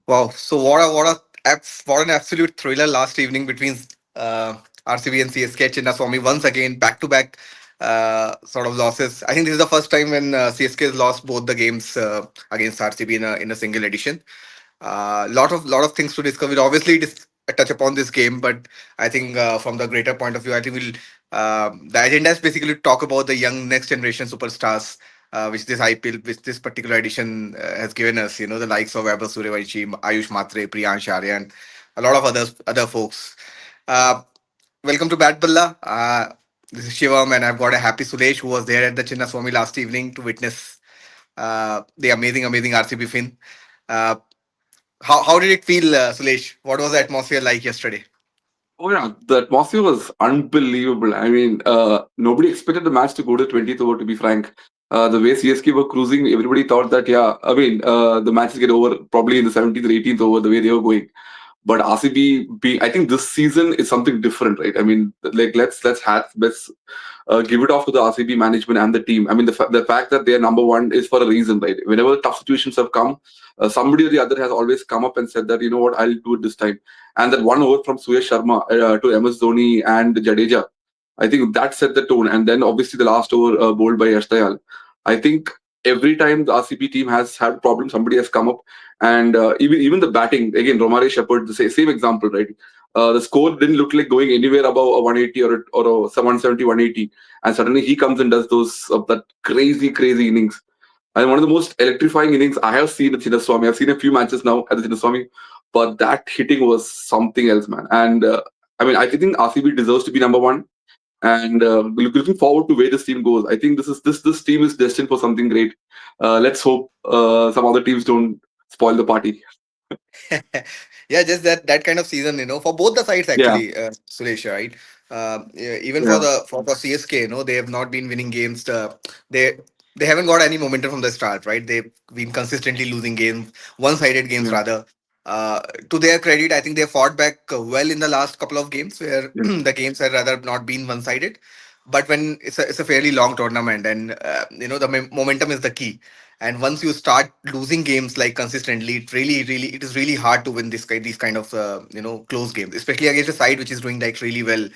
Wow. So what an absolute thriller last evening between uh, RCB and CSK. Chinnaswamy once again back to back sort of losses. I think this is the first time when CSK has lost both the games against RCB in a single edition. Lot of things to discuss. We'll obviously touch upon this game, but I think from the greater point of view, I think we'll the agenda is basically to talk about the young next generation superstars. Which this IPL, which this particular edition has given us, the likes of Vaibhav Suryavanshi, Ayush Mhatre, Priyansh Arya, and a lot of other folks. Uh, Welcome to Bat Bulla. This is Shivam, and I've got a happy Suresh who was there at the Chinnaswamy last evening to witness the amazing RCB fin. Uh, how did it feel, Suresh? What was the atmosphere like yesterday? Oh yeah, the atmosphere was unbelievable. I mean, nobody expected the match to go to 20th over. To be frank, the way CSK were cruising, everybody thought that the matches get over probably in the 17th or 18th over the way they were going. But RCB being, I think this season is something different, right? I mean, like let's give it off to the RCB management and the team. I mean, the fact that they're number one is for a reason, right? Whenever tough situations have come, somebody or the other has always come up and said that, you know what, I'll do it this time. And that one over from Suyash Sharma to MS Dhoni and Jadeja, I think that set the tone. And then obviously the last over bowled by Yash Dayal. I think every time the RCB team has had problems, somebody has come up. And even the batting, again, Romare Shepherd, the same example, right? The score didn't look like going anywhere above a 180 or a 170, 180. And suddenly he comes and does that crazy innings. And one of the most electrifying innings I have seen at Chinnaswamy. I've seen a few matches now at the Chinnaswamy, but that hitting was something else, man. And I mean, I think RCB deserves to be number one. And looking forward to where this team goes. I think this team is destined for something great. Let's hope some other teams don't spoil the party. Yeah, just that kind of season, for both the sides Yeah, actually, Suresh, right? Yeah, even for yeah, for CSK, they have not been winning games. They they haven't got any momentum from the start, right? They've been consistently losing games, one-sided games yeah, rather. To their credit, I think they fought back well in the last couple of games where yeah, the games had rather not been one-sided. But when it's a fairly long tournament, and the momentum is the key. And once you start losing games like consistently, it is really hard to win these kind of close games, especially against a side which is doing like really well,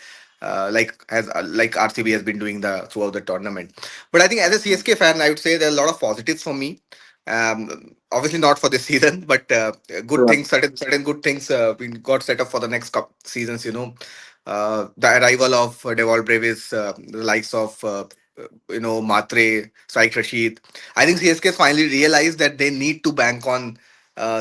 like RCB has been doing the throughout the tournament. But I think as a CSK fan, I would say there are a lot of positives for me. Obviously not for this season, but good yeah, things, certain good things we got set up for the next couple seasons. The arrival of Deval Brevis, the likes of Matre, Saik Rashid. I think CSK has finally realized that they need to bank on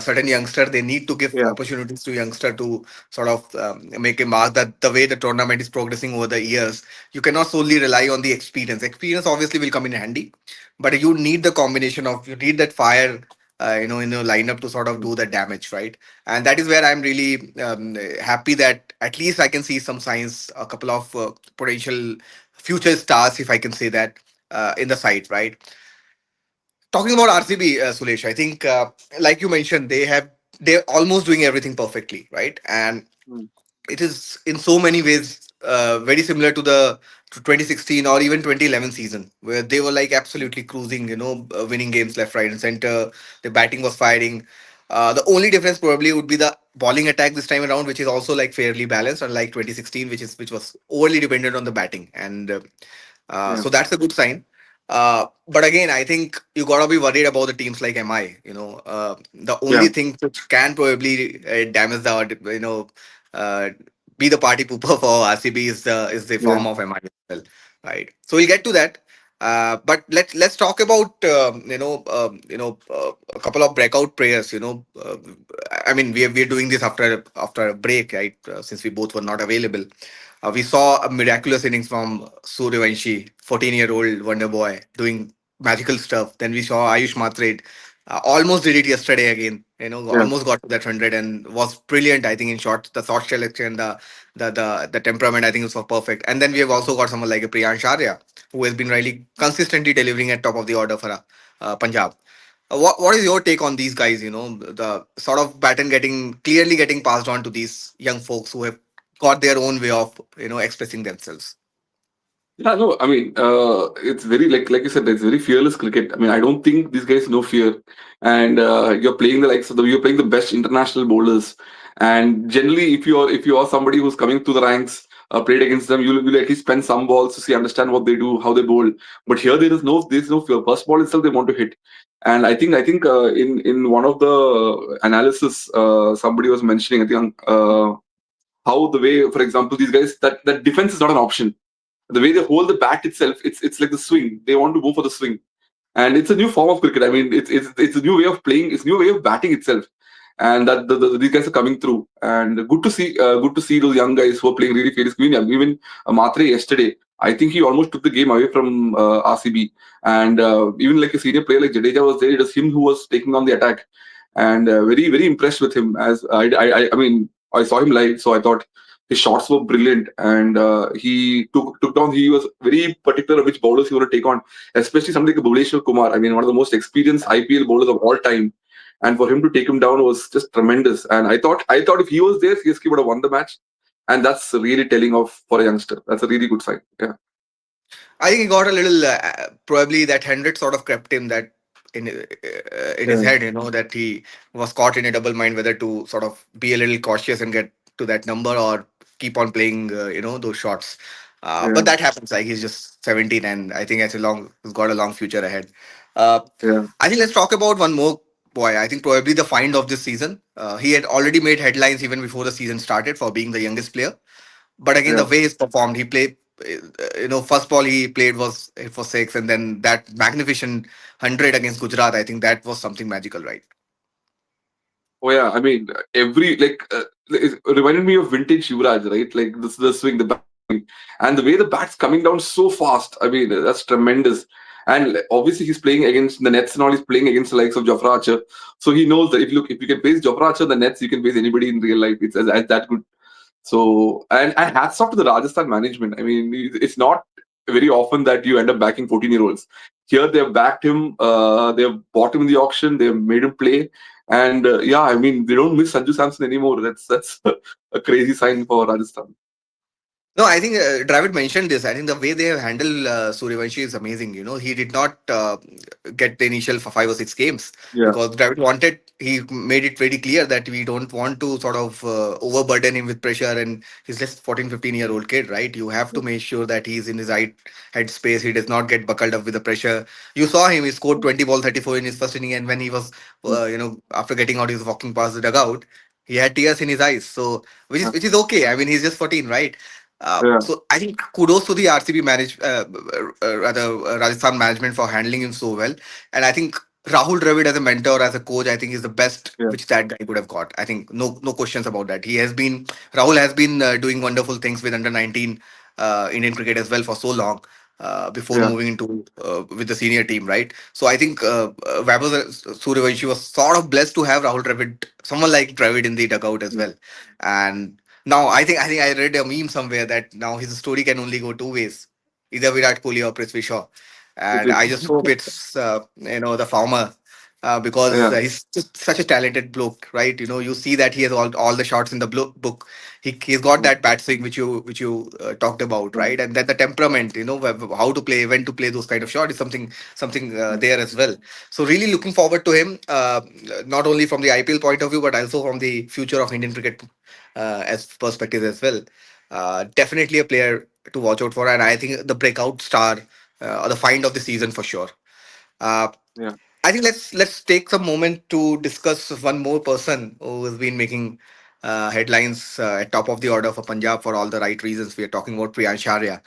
certain youngster. They need to give yeah, opportunities to youngster to sort of make a mark. That the way the tournament is progressing over the years, you cannot solely rely on the experience. Experience obviously will come in handy, but you need the combination of you need that fire. In the lineup to sort of do the damage, right? And that is where I'm really happy that at least I can see some signs, a couple of potential future stars, if I can say that, in the side, right? Talking about RCB, Sulesh, I think, like you mentioned, they're almost doing everything perfectly, right? And mm, it is in so many ways very similar to the to 2016 or even 2011 season, where they were like absolutely cruising, winning games left, right, and center. The batting was firing. The only difference probably would be the bowling attack this time around, which is also like fairly balanced, unlike 2016, which was overly dependent on the batting. And yeah, so that's a good sign. But again, I think you gotta be worried about the teams like MI. The yeah, only thing which can probably damage the uh, be the party pooper for RCB is the yeah, form of MI as well, right? So we'll get to that. But let's talk about a couple of breakout players. I mean we're doing this after a break, right? Since we both were not available. We saw a miraculous innings from Suryavanshi, 14-year-old wonder boy, doing magical stuff. Then we saw Ayush Mhatre, almost did it yesterday again. yeah, Almost got to that 100 and was brilliant. I think in short, the shot selection, the temperament, I think it was perfect. And then we have also got someone like a Priyansh Arya, who has been really consistently delivering at top of the order for Punjab. What is your take on these guys? The sort of baton clearly getting passed on to these young folks who have got their own way of expressing themselves. Yeah, no, I mean, it's very like you said, it's very fearless cricket. I mean, I don't think these guys know fear, and you're playing the likes of you're playing the best international bowlers, and generally, if you are somebody who's coming through the ranks, played against them, you'll at least spend some balls to see understand what they do, how they bowl. But here, there's no fear. First ball itself, they want to hit, and I think in one of the analysis, somebody was mentioning, I think how the way, for example, these guys that defense is not an option. The way they hold the bat itself, it's like the swing. They want to go for the swing, and it's a new form of cricket. I mean, it's a new way of playing. It's a new way of batting itself, and that these guys are coming through. And good to see those young guys who are playing really fierce. Even Mhatre yesterday, I think he almost took the game away from RCB, and even like a senior player like Jadeja was there. It was him who was taking on the attack, and very impressed with him. As I mean, I saw him live, so I thought his shots were brilliant, and he took down. He was very particular which bowlers he want to take on, especially somebody like Bhuvneshwar Kumar. I mean, one of the most experienced IPL bowlers of all time, and for him to take him down was just tremendous. And I thought if he was there, CSK would have won the match, and that's really telling of for a youngster. That's a really good sign. Yeah, I think he got a little probably that 100 sort of crept him that in his yeah, head, that he was caught in a double mind whether to sort of be a little cautious and get to that number or keep on playing those shots. yeah, But that happens. Like he's just 17, and I think he's got a long future ahead. Uh, yeah, I think let's talk about one more boy. I think probably the find of this season. He had already made headlines even before the season started for being the youngest player. But again, the yeah. way he's performed, he played, first ball he played was hit for six, and then that magnificent 100 against Gujarat. I think that was something magical, right? Oh yeah, I mean every it reminded me of vintage Yuvraj, right? Like this the swing, the bat swing, and the way the bat's coming down so fast. I mean that's tremendous. And obviously he's playing against the nets and all. He's playing against the likes of Jofra Archer, so he knows that if you can face Jofra Archer in the nets, you can face anybody in real life. It's as that good. So and hats off to the Rajasthan management. I mean it's not very often that you end up backing 14-year-olds. Here they've backed him. They've bought him in the auction. They've made him play. And yeah, I mean, they don't miss Sanju Samson anymore. That's a crazy sign for Rajasthan. No, I think Dravid mentioned this. I think the way they have handled Suryavanshi is amazing. He did not get the initial for 5 or 6 games Yeah, because Dravid wanted. He made it very clear that we don't want to sort of overburden him with pressure. And he's just 14, 15-year-old kid, right? You have to make sure that he's in his right head space. He does not get buckled up with the pressure. You saw him. He scored 20 ball 34 in his first inning, and when he was, after getting out, he was walking past the dugout. He had tears in his eyes. So which is okay. I mean, he's just 14, right? yeah, So I think kudos to the RCB Rajasthan management for handling him so well. And I think Rahul Dravid as a mentor, as a coach, I think is the best yeah, which that guy could have got. I think no questions about that. Rahul has been doing wonderful things with under 19 Indian cricket as well for so long. Before yeah, moving into with the senior team, right? So I think Vaibhav Suryavanshi was sort of blessed to have Rahul Dravid, someone like Dravid in the dugout as well. And now I think I read a meme somewhere that now his story can only go two ways, either Virat Kohli or Prithvi Shaw, it and is. I just hope it's the former. Because Yeah, he's just such a talented bloke, right? You see that he has all the shots in the book. He's got that bat swing which you talked about, right? And then the temperament, how to play, when to play those kind of shots is something there as well. So really looking forward to him, not only from the IPL point of view, but also from the future of Indian cricket as perspective as well. Definitely a player to watch out for, and I think the breakout star or the find of the season for sure. Uh, yeah, I think let's take some moment to discuss one more person who has been making headlines at top of the order for Punjab for all the right reasons. We are talking about Priyansh Arya.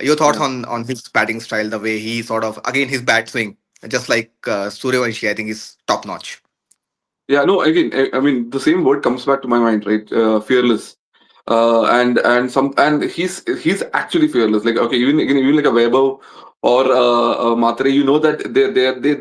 Your thoughts yeah. on his batting style, the way he sort of again his bat swing, just like Suryavanshi, I think is top notch. Yeah, no, again, I mean, the same word comes back to my mind, right? Fearless. And he's actually fearless. Like, okay, even like a Weber or Matre, you know that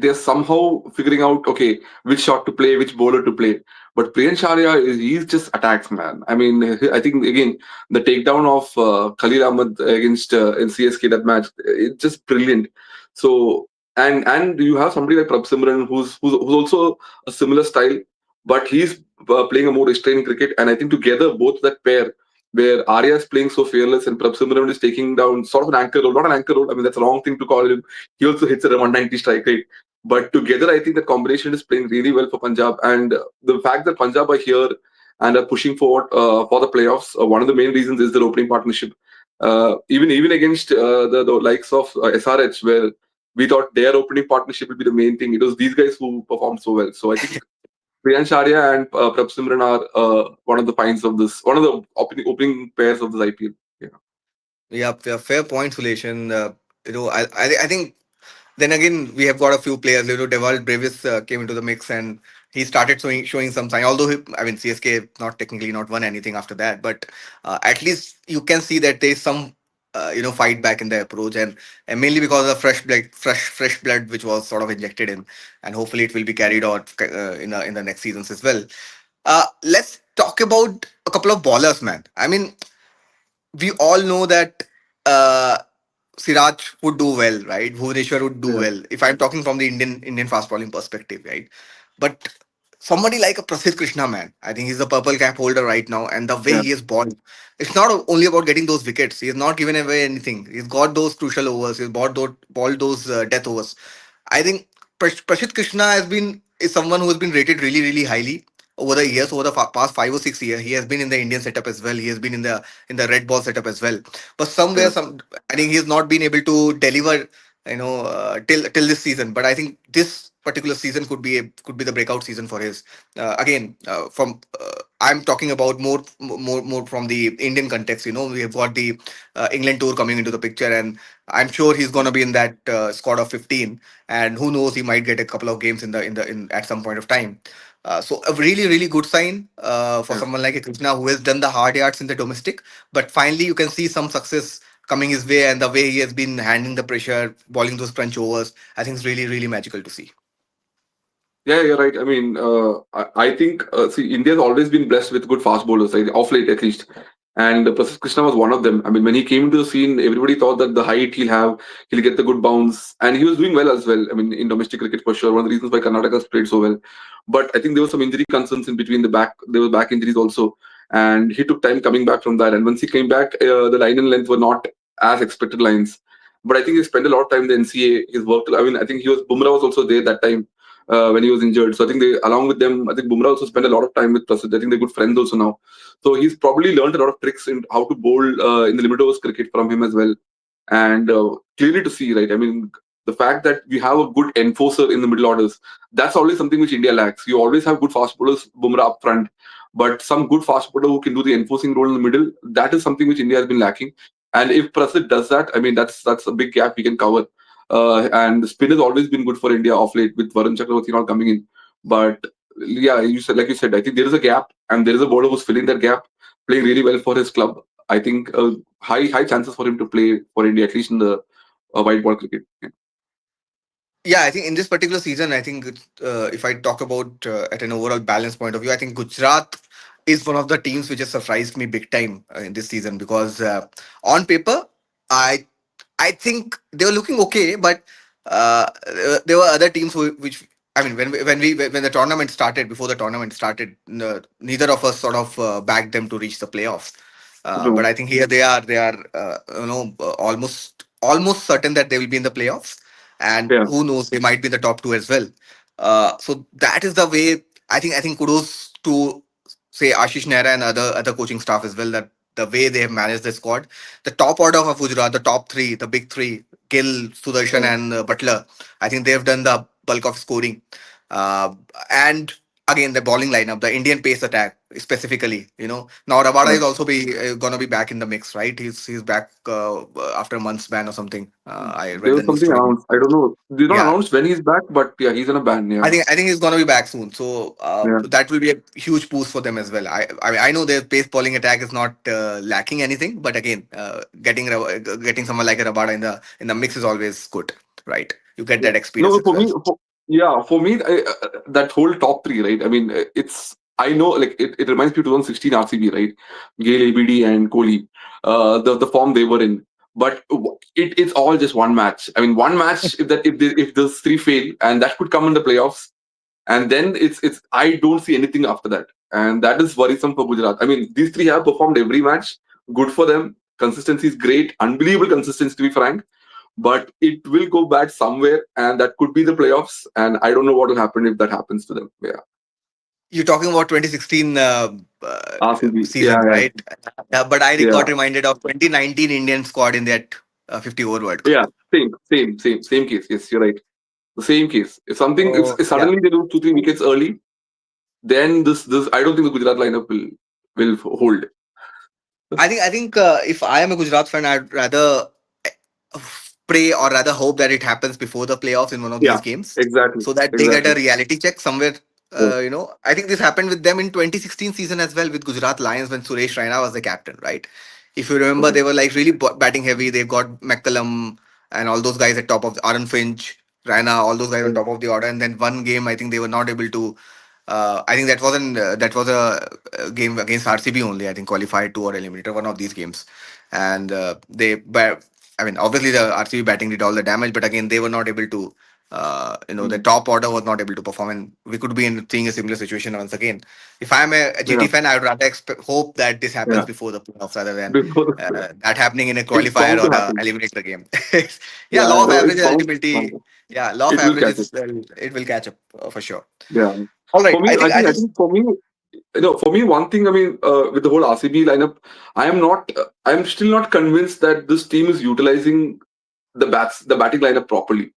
they're somehow figuring out, okay, which shot to play, which bowler to play. But Priyansh Arya, he's just attacks, man. I mean, I think again the takedown of Khalil Ahmed against in CSK, that match, it's just brilliant. So and you have somebody like Prabh Simran who's also a similar style, but he's playing a more restrained cricket. And I think together, both that pair, where Arya is playing so fearless and Prabhsimran is taking down sort of an anchor role, not an anchor role. I mean, that's a wrong thing to call him. He also hits at a 190 strike rate. But together, I think the combination is playing really well for Punjab. And the fact that Punjab are here and are pushing forward for the playoffs, one of the main reasons is their opening partnership. Even against the likes of SRH, where we thought their opening partnership would be the main thing. It was these guys who performed so well. So I think Priyansh Arya and Prabh Simran are one of the finds of this, one of the opening pairs of this IPL. Yeah, Yeah, fair point, Sulesh. I think then again we have got a few players. Deval Brevis came into the mix and he started showing some sign. Although CSK not technically not won anything after that, but at least you can see that there's some fight back in the approach, and mainly because of fresh blood which was sort of injected in, and hopefully it will be carried out in the next seasons as well. Let's talk about a couple of ballers, man. I mean, we all know that Siraj would do well, right? Bhuvaneshwar would do yeah, well. If I'm talking from the Indian fast bowling perspective, right? But somebody like a Prasidh Krishna, man, I think he's the purple cap holder right now, and the way yeah, he has bowled, it's not only about getting those wickets. He has not given away anything. He's got those crucial overs. He's bought those death overs. I think Prasidh Krishna is someone who has been rated really, really highly over the years, over the past 5 or 6 years. He has been in the Indian setup as well. He has been in the red ball setup as well. But yeah, I think he has not been able to deliver, till this season. But I think this particular season could be the breakout season for his. Again, from I'm talking about more from the Indian context. We have got the England tour coming into the picture, and I'm sure he's going to be in that squad of 15. And who knows, he might get a couple of games in at some point of time. So a really, really good sign for yeah. someone like a Krishna who has done the hard yards in the domestic, but finally you can see some success coming his way, and the way he has been handling the pressure, bowling those crunch overs, I think it's really, really magical to see. Yeah, you're right. I mean, I think see, India's always been blessed with good fast bowlers, right? Off late at least. And Prasidh Krishna was one of them. I mean, when he came into the scene, everybody thought that the height he'll get the good bounce, and he was doing well as well. I mean, in domestic cricket for sure, one of the reasons why Karnataka's played so well. But I think there were some injury concerns in between the back. There were back injuries also, and he took time coming back from that. And once he came back, the line and length were not as expected lines. But I think he spent a lot of time in the NCA. He's worked. I mean, I think he was Bumrah was also there that time when he was injured. So I think along with them, I think Bumrah also spent a lot of time with Prasidh. I think they're good friends also now. So he's probably learned a lot of tricks in how to bowl in the limited overs cricket from him as well. And clearly to see, right? I mean, the fact that we have a good enforcer in the middle orders, that's always something which India lacks. You always have good fast bowlers, Bumrah up front, but some good fast bowler who can do the enforcing role in the middle, that is something which India has been lacking. And if Prasidh does that, I mean, that's a big gap we can cover. And the spin has always been good for India off late with Varun Chakravarti not coming in. But yeah, like you said, I think there is a gap, and there is a bowler who's filling that gap, playing really well for his club. I think high chances for him to play for India, at least in the white ball cricket. Yeah. Yeah, I think in this particular season, I think if I talk about at an overall balance point of view, I think Gujarat is one of the teams which has surprised me big time in this season, because on paper, I I think they were looking okay, but there were other teams which, I mean, when the tournament started, before the tournament started, neither of us sort of backed them to reach the playoffs. But True. I think here they are almost certain that they will be in the playoffs, and Yeah. who knows, they might be in the top two as well. So that is the way. I think kudos to, say, Ashish Nehra and other coaching staff as well, that the way they have managed the squad, the top order of Gujarat, the top three, the big three, Gill, Sudarshan, Yeah. and Butler. I think they have done the bulk of scoring. And again, the bowling lineup, the Indian pace attack specifically. Now Rabada Yeah. is also be gonna be back in the mix, right? He's back after a month's ban or something. I There read the was news something today. announced. I don't know. They don't Yeah, announce when he's back, but yeah, he's in a ban. I Yeah. think I think he's gonna be back soon, so Yeah. that will be a huge boost for them as well. I know their pace bowling attack is not lacking anything, but again, getting someone like a Rabada in the mix is always good, right? You get Yeah. that experience No, as well. yeah, for me, that whole top three, right? I mean, it's I know, like it reminds me of 2016 RCB, right? Gale, ABD, and Kohli, the form they were in. But it's all just one match. I mean, one match. If those three fail, and that could come in the playoffs, and then it's I don't see anything after that. and that is worrisome for Gujarat. I mean, these three have performed every match. Good for them. Consistency is great. Unbelievable consistency, to be frank. But it will go bad somewhere, and that could be the playoffs. And I don't know what will happen if that happens to them. Yeah. You're talking about 2016 RCB. season, Yeah, yeah, right? But I yeah. got reminded of 2019 Indian squad in that 50 over World Cup. Yeah. Same case. Yes, you're right. The same case. If something, Oh, if yeah. suddenly they lose 2 3 wickets early, then this I don't think the Gujarat lineup will hold. I think if I am a Gujarat fan, I'd rather uh, pray or rather hope that it happens before the playoffs in one of these Yeah, games, exactly, so that they get a exactly. reality check somewhere. Yeah, I think this happened with them in 2016 season as well with Gujarat Lions when Suresh Raina was the captain, right? If you remember, okay. they were like really batting heavy. They've got McCullum and all those guys at top of Aaron Finch, Raina, all those guys on Yeah, top of the order. And then one game, I think they were not able to. I think that was a game against RCB only. I think qualified two or eliminator one of these games, and I mean, obviously the RCB batting did all the damage, but again, they were not able to. The mm, top order was not able to perform, and we could be seeing a similar situation once again. If I'm a yeah, GT fan, I would rather hope that this happens yeah. before the playoffs rather than Before the, that happening in a it's qualifier bound or to a happen. eliminator game. Yeah, Yeah, law of no, average it's ultimately. bound. Yeah, law of It will average catch up. is it will catch up for sure. Yeah. All right, For me, I think for me, for me, one thing, I mean, with the whole RCB lineup, I'm still not convinced that this team is utilizing the batting lineup properly.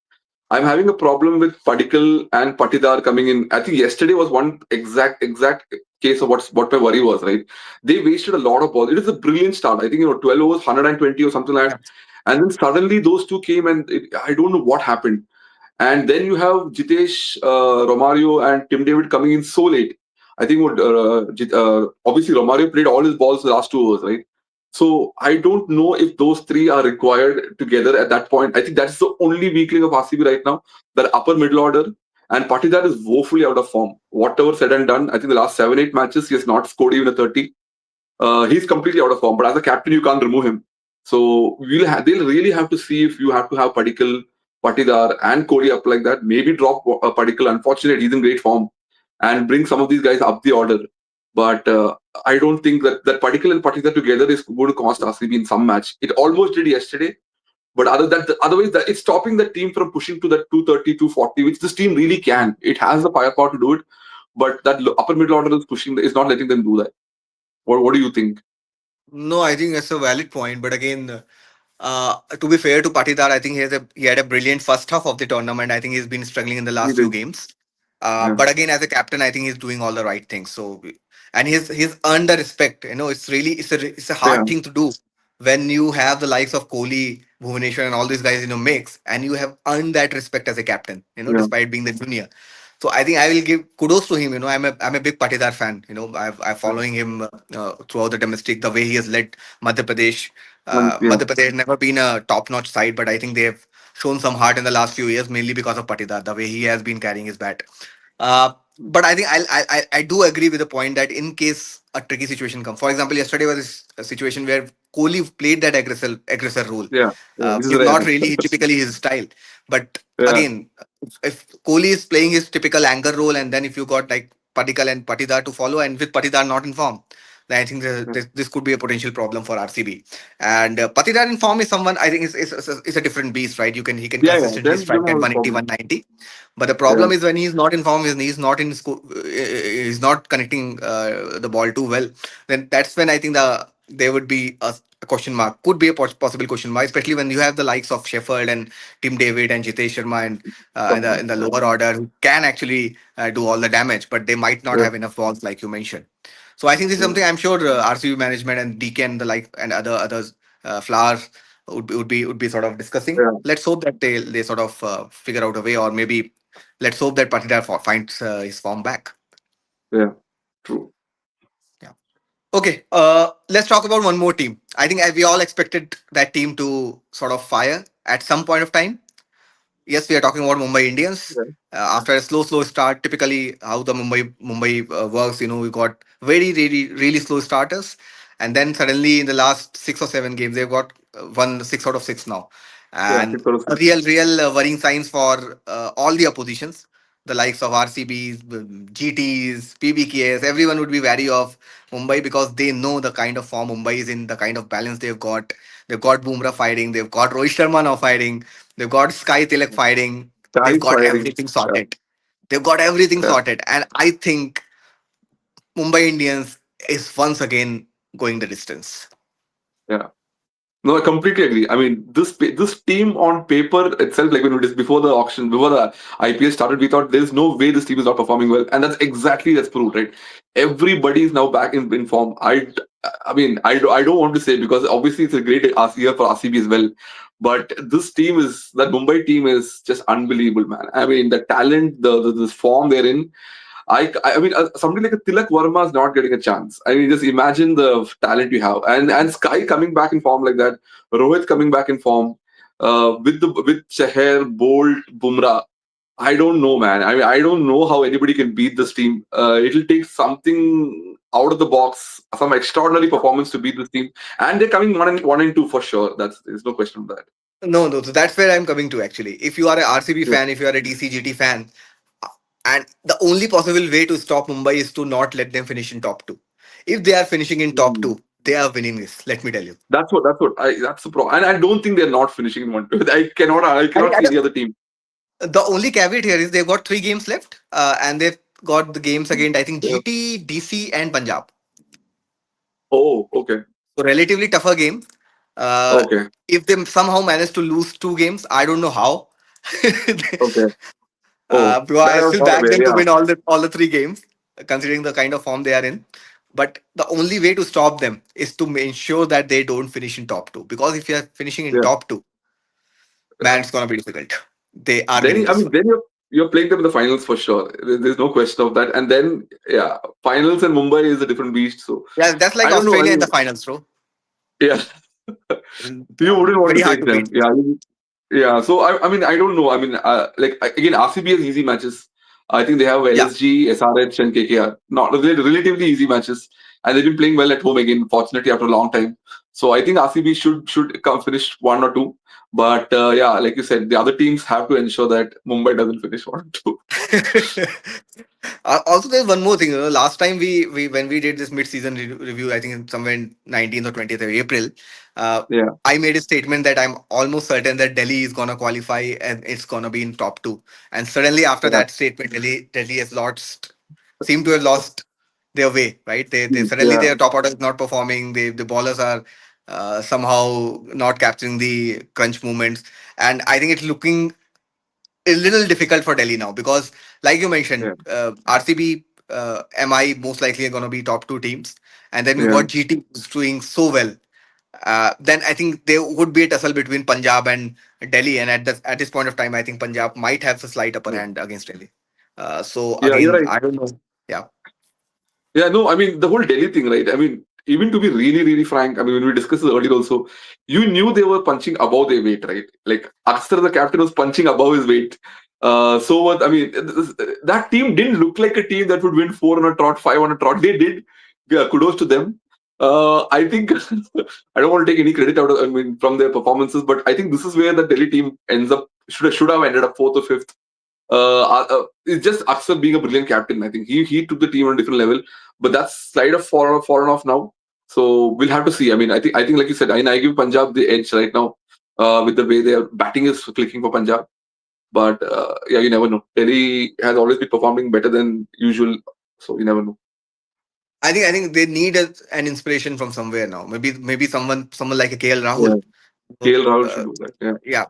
I'm having a problem with Padikkal and Patidar coming in. I think yesterday was one exact case of what my worry was. Right, they wasted a lot of balls. It is a brilliant start. I think 12 overs, 120 or something like that. And then suddenly those two came, and I don't know what happened. And then you have Jitesh, Romario, and Tim David coming in so late. I think obviously Romario played all his balls the last 2 overs, right? So I don't know if those three are required together at that point. I think that's the only weakling of RCB right now, that upper middle order. And Patidar is woefully out of form. Whatever said and done, I think the last 7 8 matches he has not scored even a 30. He's completely out of form. But as a captain, you can't remove him. So they'll really have to see if you have to have Padikkal, Patidar, and Kohli up like that. Maybe drop Padikkal. Unfortunately, he's in great form, and bring some of these guys up the order. But I don't think that Padikkal and Patidar together is going to cost RCB in some match. It almost did yesterday. But otherwise, it's stopping the team from pushing to that 230, 240, which this team really can. It has the firepower to do it, but that upper middle order is not letting them do that. What do you think? No, I think that's a valid point. But again, to be fair to Patidar, I think he had a brilliant first half of the tournament. I think he's been struggling in the He last few did. games. Yeah. But again, as a captain, I think he's doing all the right things. So, and he's earned the respect. It's a Yeah. hard thing to do when you have the likes of Kohli, Bhuvaneshwar, and all these guys in your mix, and you have earned that respect as a captain. Yeah. Despite being the junior. So I think I will give kudos to him. I'm a big Patidar fan. I'm Yeah. following him throughout the domestic, the way he has led Madhya Pradesh. Yeah. Madhya Pradesh has never been a top-notch side, but I think they have shown some heart in the last few years, mainly because of Patidar, the way he has been carrying his bat. But I think I do agree with the point that in case a tricky situation comes, for example, yesterday was a situation where Kohli played that aggressor role, Yeah. Yeah. This which is is rare. not really typically his style. But Yeah. again, if Kohli is playing his typical anchor role, and then if you got like Padikal and Patidar to follow, and with Patidar not in form, then I think Yeah. this could be a potential problem for RCB. And Patidar in form is someone I think is a different beast, right? He can Yeah. Yeah. consistently Then strike I at have a 180, problem. 190. But the Yeah. problem is when he's not in form, he's not connecting the ball too well. Then that's when I think there would be a question mark, could be a possible question mark, especially when you have the likes of Sheffield and Tim David and Jitesh Sharma and in the Yeah. lower order who can actually do all the damage, but they might not Yeah. have enough balls like you mentioned. So I think this is Yeah. something I'm sure RCB management and DK and the like and others Flowers would be sort of discussing. Yeah. Let's hope that they sort of figure out a way, or maybe let's hope that Patidar finds his form back. Yeah. True. Yeah. Okay. Let's talk about one more team. I think we all expected that team to sort of fire at some point of time. Yes, we are talking about Mumbai Indians. Yeah. After a slow start, typically how the Mumbai works, we got very, really, really slow starters, and then suddenly in the last 6 or 7 games, they've got won 6 out of 6 now, Yeah. and Six out of six. real worrying signs for all the oppositions. the likes of RCBs, GTs, PBKs, everyone would be wary of Mumbai because they know the kind of form Mumbai is in, the kind of balance they've got. They've got Bumrah fighting, they've got Rohit Sharma now fighting, they've got Sky Tilak fighting, they've Guys got firing. everything Yeah, sorted. They've got everything yeah, sorted. And I think Mumbai Indians is once again going the distance. yeah. No, I completely agree. I mean, this team on paper itself, like when we just before the auction, before the IPL started, we thought there's no way this team is not performing well, and that's proved, right? Everybody is now back in form. I mean, I don't want to say because obviously it's a great year for RCB as well, but that Mumbai team is just unbelievable, man. I mean, the talent, the form they're in. I mean, somebody like a Tilak Verma is not getting a chance. I mean, just imagine the talent you have, and Sky coming back in form like that, Rohit coming back in form, with Chahar, Bolt, Bumrah. I don't know, man. I mean, I don't know how anybody can beat this team. It'll take something out of the box, some extraordinary performance to beat this team, and they're coming one and two for sure. There's no question of that. No, no. So that's where I'm coming to actually. If you are a RCB Yeah. fan, if you are a DCGT fan, and the only possible way to stop Mumbai is to not let them finish in top two. If they are finishing in top Mm. two, they are winning this. Let me tell you. That's the problem, and I don't think they're not finishing in one. I I, cannot I see any don't- other team. the only caveat here is they've got 3 games left, and they've got the games against I think Yeah. GT, DC, and Punjab. Oh, okay. So relatively tougher game. Uh, Okay. if they somehow manage to lose 2 games, I don't know how. Okay. Oh, Because that I I was still not back aware. them to Yeah. win all the 3 games, considering the kind of form they are in. But the only way to stop them is to ensure that they don't finish in top two. Because if you're finishing in Yeah. top two, man, it's gonna be difficult. They are winning I this mean, one. then you're playing them in the finals for sure. There's no question of that. And then, yeah, finals and Mumbai is a different beast. So Yeah, that's like I don't know. I Australia in mean, the finals, bro. yeah, you Yeah, wouldn't want very to hard face to them. beat. Yeah, yeah. So I mean, I don't know. I mean, again, RCB has easy matches. I think they have Yeah. LSG, SRH, and KKR. Not relatively easy matches, and they've been playing well at home again. Fortunately, after a long time. So I think RCB should come finish one or two. But yeah, like you said, the other teams have to ensure that Mumbai doesn't finish one or two. Also, there's one more thing. Last time we when we did this mid-season review, I think somewhere in 19th or 20th of April, uh, Yeah, I made a statement that I'm almost certain that Delhi is gonna qualify and it's gonna be in top two. And suddenly after yeah, that statement, Delhi has seem to have lost their way. Right? They suddenly yeah, their top order is not performing. The bowlers are somehow not capturing the crunch movements, and I think it's looking a little difficult for Delhi now because, like you yeah, mentioned, RCB, MI most likely are going to be top two teams, and then we've yeah, got GT who's doing so well. Then I think there would be a tussle between Punjab and Delhi, and at this point of time, I think Punjab might have a slight upper yeah. hand against Delhi. So Yeah, you're again, right. I don't know. Yeah. Yeah, no, I mean the whole Delhi thing, right? I mean, even to be really, really frank, I mean, when we discussed this earlier also, you knew they were punching above their weight, right? Like Aksar, the captain, was punching above his weight. So what? I mean, that team didn't look like a team that would win four on a trot, five on a trot. They did. Yeah, kudos to them. I think I don't want to take any credit out of, I mean, from their performances, but I think this is where the Delhi team ends up should have ended up fourth or fifth. It's just Aksar being a brilliant captain. I think he took the team on a different level, but that's slide of fallen off now. So we'll have to see. I think like you said, I give Punjab the edge right now with the way their batting is clicking for Punjab. But yeah, you never know. Delhi has always been performing better than usual, so you never know. I think they need an inspiration from somewhere now. Maybe someone like a KL Yeah, Rahul. KL Rahul should Uh, do that. Yeah, yeah,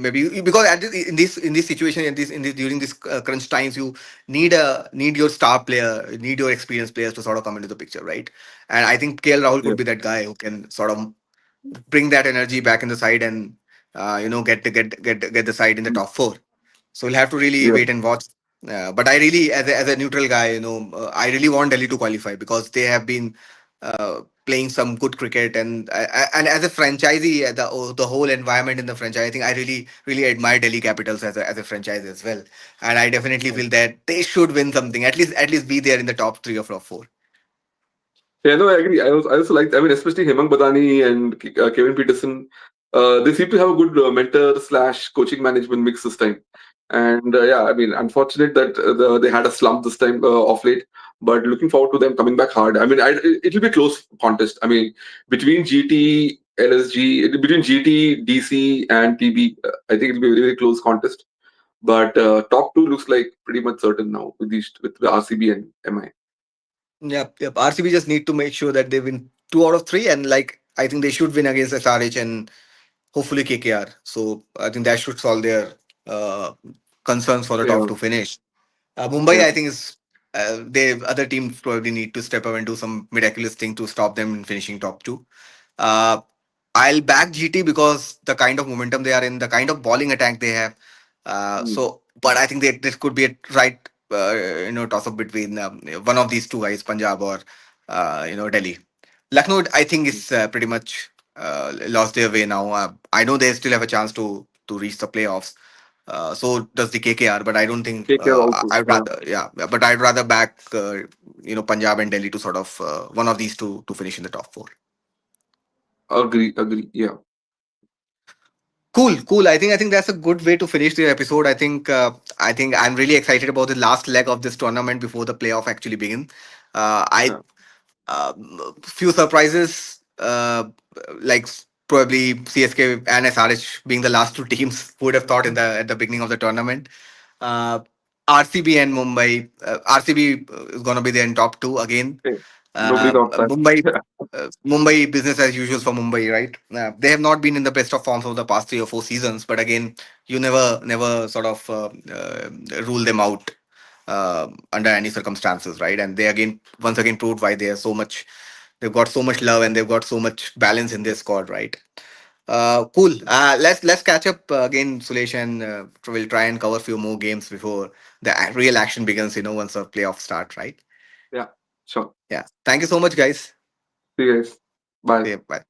maybe because in this situation in this during this crunch times you need your star player, need your experienced players to sort of come into the picture, right? And I think KL Rahul yeah, could be that guy who can sort of bring that energy back in the side and get the side in the top four. So we'll have to really yeah. wait and watch. But I really, as a neutral guy, I really want Delhi to qualify because they have been playing some good cricket, and as a franchisee, the whole environment in the franchise, I think I really really admire Delhi Capitals as a franchise as well, and I definitely feel that they should win something, at least be there in the top three or top four. Yeah, no, I agree. I also like. I mean, especially Hemang Badani and Kevin Peterson. They seem to have a good mentor slash coaching management mix this time. And yeah, I mean, unfortunate that they had a slump this time off late. But looking forward to them coming back hard. I mean, it'll be a close contest. I mean, between GT, LSG, between GT, DC, and TB, I think it'll be a very, very close contest. But top two looks like pretty much certain now with these with the RCB and MI. Yep, yep. RCB just need to make sure that they win 2 out of 3, and like I think they should win against SRH and hopefully KKR. So I think that should solve their uh, concerns for the top Yeah, two finish. Mumbai, yeah. I think is they other teams probably need to step up and do some miraculous thing to stop them in finishing top two. Uh, I'll back GT because the kind of momentum they are in, the kind of bowling attack they have. Mm. But I think this could be a right, toss up between one of these two guys, Punjab or Delhi. Lucknow, I think, is pretty much lost their way now. I know they still have a chance to reach the playoffs. So does the KKR, but I don't think KKR also. I'd rather, yeah, but I'd rather back Punjab and Delhi to sort of one of these two to finish in the top four. Agree, agree. Yeah, Cool, cool. I think that's a good way to finish the episode. I think I'm really excited about the last leg of this tournament before the playoff actually begin. I yeah. few surprises, like probably CSK and SRH being the last two teams. Who would have thought in the at the beginning of the tournament? Uh, RCB and Mumbai. RCB is going to be there in top two again. Hey, nobody thought that. Mumbai business as usual for Mumbai, right? They have not been in the best of forms of the past 3 or 4 seasons, but again, you never sort of rule them out under any circumstances, right? And they again once again proved why they are so much. They've got so much love and they've got so much balance in their squad, right? Cool. Let's catch up again, Sulesh, and we'll try and cover a few more games before the real action begins. Once the playoffs start, right? Yeah, sure. Yeah. Thank you so much, guys. See you guys. Bye. Yeah. Bye.